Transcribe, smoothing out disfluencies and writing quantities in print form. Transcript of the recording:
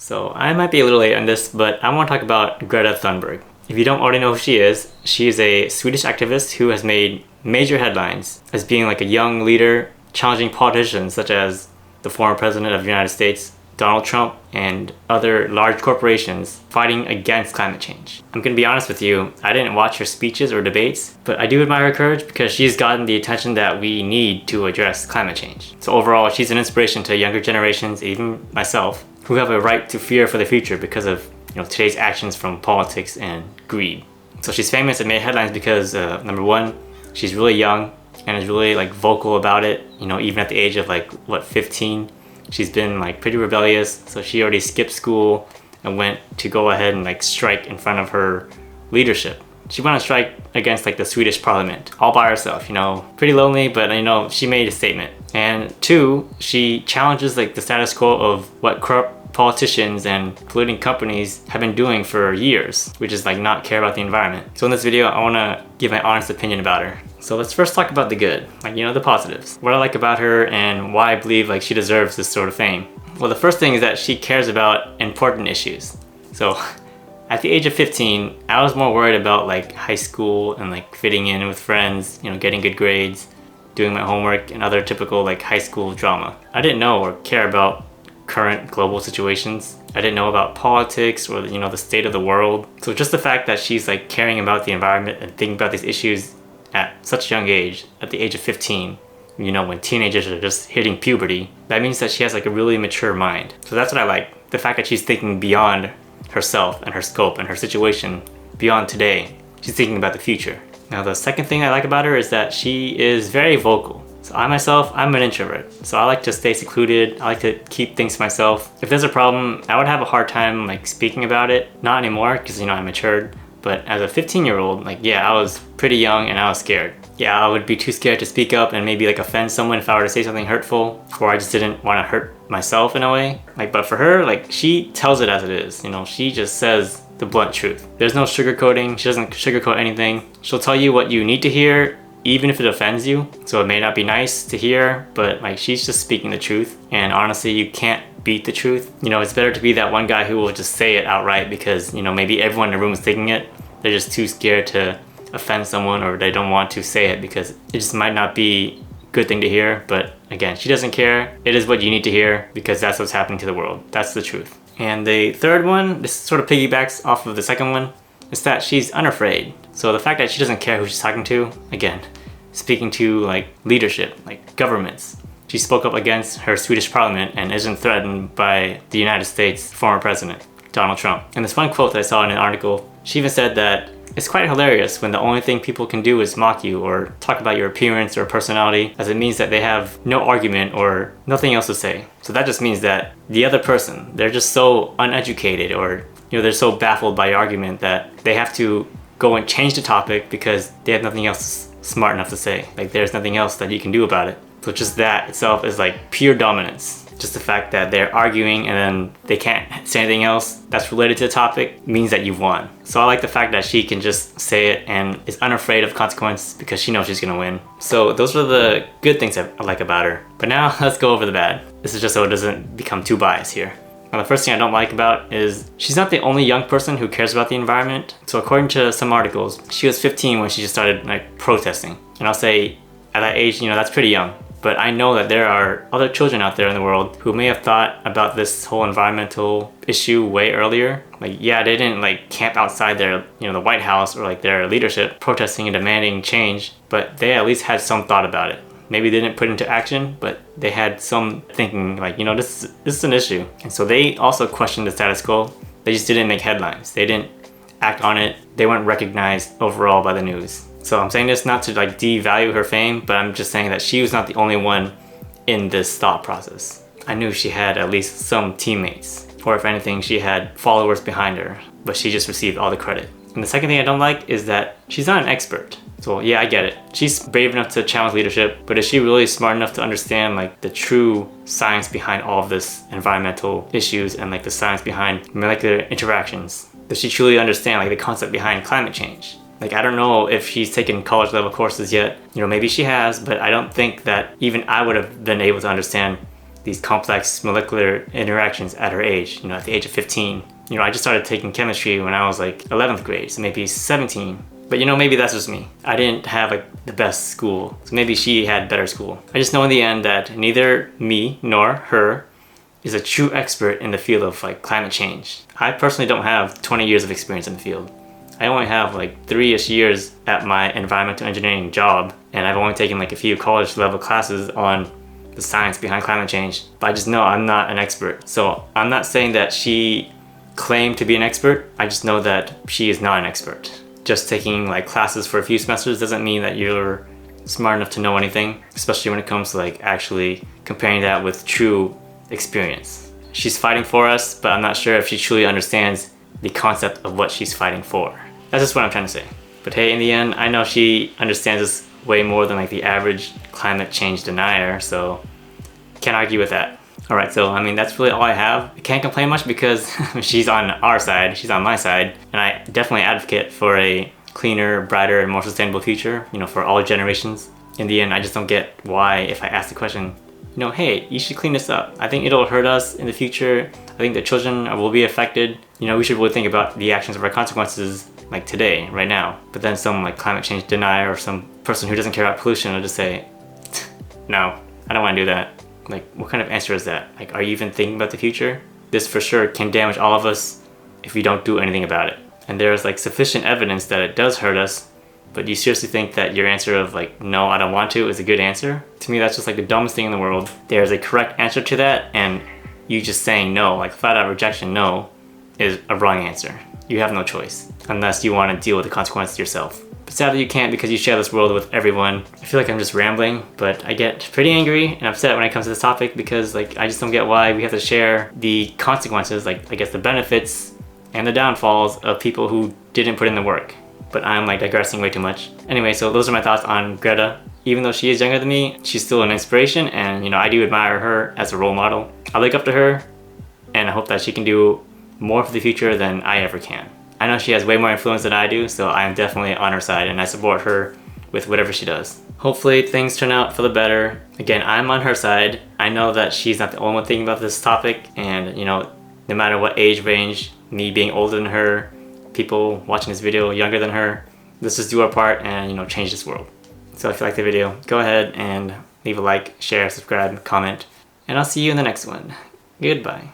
So I might be a little late on this, but I want to talk about Greta Thunberg. If you don't already know who she is a Swedish activist who has made major headlines as being like a young leader challenging politicians such as the former president of the United States, Donald Trump, and other large corporations fighting against climate change. I'm gonna be honest with you, I didn't watch her speeches or debates, but I do admire her courage because she's gotten the attention that we need to address climate change. So overall, she's an inspiration to younger generations, even myself, who have a right to fear for the future because of today's actions from politics and greed. So she's famous and made headlines because number one, she's really young and is really vocal about it. Even at the age of 15, she's been pretty rebellious. So she already skipped school and went to go ahead and strike in front of her leadership. She went on strike against the Swedish Parliament all by herself. Pretty lonely, but she made a statement. And two, she challenges the status quo of what corrupt politicians and polluting companies have been doing for years, which is not care about the environment. So in this video, I want to give my honest opinion about her. So let's first talk about the good, the positives. What I like about her and why I believe she deserves this sort of fame. Well, the first thing is that she cares about important issues. So at the age of 15, I was more worried about high school and fitting in with friends, getting good grades, doing my homework and other typical high school drama. I didn't know or care about current global situations. I didn't know about politics or the state of the world. So just the fact that she's caring about the environment and thinking about these issues at such a young age, at the age of 15, when teenagers are just hitting puberty, that means that she has a really mature mind. So that's what I like. The fact that she's thinking beyond herself and her scope and her situation, beyond today. She's thinking about the future. Now the second thing I like about her is that she is very vocal. So I myself, I'm an introvert. So I like to stay secluded. I like to keep things to myself. If there's a problem, I would have a hard time speaking about it. Not anymore, because I matured. But as a 15-year-old, I was pretty young and I was scared. Yeah, I would be too scared to speak up and maybe offend someone if I were to say something hurtful, or I just didn't want to hurt myself in a way. But for her, she tells it as it is. She just says the blunt truth. There's no sugarcoating. She doesn't sugarcoat anything. She'll tell you what you need to hear, even if it offends you. So it may not be nice to hear, but she's just speaking the truth. And honestly, you can't beat the truth. It's better to be that one guy who will just say it outright because, maybe everyone in the room is thinking it. They're just too scared to offend someone, or they don't want to say it because it just might not be a good thing to hear. But again, she doesn't care. It is what you need to hear because that's what's happening to the world. That's the truth. And the third one, this sort of piggybacks off of the second one, is that she's unafraid. So the fact that she doesn't care who she's talking to, again, speaking to leadership, governments. She spoke up against her Swedish Parliament and isn't threatened by the United States former president, Donald Trump. And this one quote that I saw in an article, she even said that it's quite hilarious when the only thing people can do is mock you or talk about your appearance or personality, as it means that they have no argument or nothing else to say. So that just means that the other person, they're just so uneducated, or they're so baffled by your argument that they have to go and change the topic because they have nothing else smart enough to say. There's nothing else that you can do about it. So just that itself is pure dominance. Just the fact that they're arguing and then they can't say anything else that's related to the topic means that you've won. So I like the fact that she can just say it and is unafraid of consequence because she knows she's gonna win. So those are the good things I like about her. But now let's go over the bad. This is just so it doesn't become too biased here. Now the first thing I don't like about is she's not the only young person who cares about the environment. So according to some articles, she was 15 when she just started protesting. And I'll say at that age, that's pretty young. But I know that there are other children out there in the world who may have thought about this whole environmental issue way earlier. They didn't camp outside their, the White House or their leadership protesting and demanding change, but they at least had some thought about it. Maybe they didn't put it into action, but they had some thinking this is an issue. And so they also questioned the status quo. They just didn't make headlines. They didn't act on it. They weren't recognized overall by the news. So I'm saying this not to devalue her fame, but I'm just saying that she was not the only one in this thought process. I knew she had at least some teammates, or if anything, she had followers behind her, but she just received all the credit. And the second thing I don't like is that she's not an expert. So yeah, I get it. She's brave enough to challenge leadership, but is she really smart enough to understand the true science behind all of this environmental issues and the science behind molecular interactions? Does she truly understand the concept behind climate change? I don't know if she's taken college level courses yet. Maybe she has, but I don't think that even I would have been able to understand these complex molecular interactions at her age, you know, at the age of 15. You know, I just started taking chemistry when I was like 11th grade, so maybe 17. But you know, maybe that's just me. I didn't have like the best school, so maybe she had better school. I just know in the end that neither me nor her is a true expert in the field of like climate change. I personally don't have 20 years of experience in the field. I only have like 3-ish years at my environmental engineering job, and I've only taken like a few college level classes on the science behind climate change. But I just know I'm not an expert. So I'm not saying that she claimed to be an expert. I just know that she is not an expert. Just taking like classes for a few semesters doesn't mean that you're smart enough to know anything, especially when it comes to like actually comparing that with true experience. She's fighting for us, but I'm not sure if she truly understands the concept of what she's fighting for. That's just what I'm trying to say. But hey, in the end, I know she understands this way more than like the average climate change denier, so can't argue with that. Alright, so I mean, that's really all I have. I can't complain much because she's on our side, she's on my side, and I definitely advocate for a cleaner, brighter, and more sustainable future, you know, for all generations. In the end, I just don't get why, if I ask the question, you know, hey, you should clean this up. I think it'll hurt us in the future. I think the children will be affected. You know, we should really think about the actions of our consequences like today, right now. But then some like climate change denier or some person who doesn't care about pollution will just say, no, I don't want to do that. Like, what kind of answer is that? Like, are you even thinking about the future? This for sure can damage all of us if we don't do anything about it. And there's like sufficient evidence that it does hurt us, but you seriously think that your answer of like, no, I don't want to is a good answer? To me, that's just like the dumbest thing in the world. There's a correct answer to that, and you just saying no, like flat out rejection, no, is a wrong answer. You have no choice, unless you want to deal with the consequences yourself. But sadly you can't because you share this world with everyone. I feel like I'm just rambling, but I get pretty angry and upset when it comes to this topic because like I just don't get why we have to share the consequences, like I guess the benefits and the downfalls of people who didn't put in the work. But I'm like digressing way too much. Anyway, so those are my thoughts on Greta. Even though she is younger than me, she's still an inspiration, and you know, I do admire her as a role model. I look up to her and I hope that she can do more for the future than I ever can. I know she has way more influence than I do, so I am definitely on her side and I support her with whatever she does. Hopefully things turn out for the better. Again, I'm on her side. I know that she's not the only one thinking about this topic, and you know, no matter what age range, me being older than her, people watching this video younger than her, let's just do our part and you know, change this world. So if you like the video, go ahead and leave a like, share, subscribe, comment, and I'll see you in the next one. Goodbye.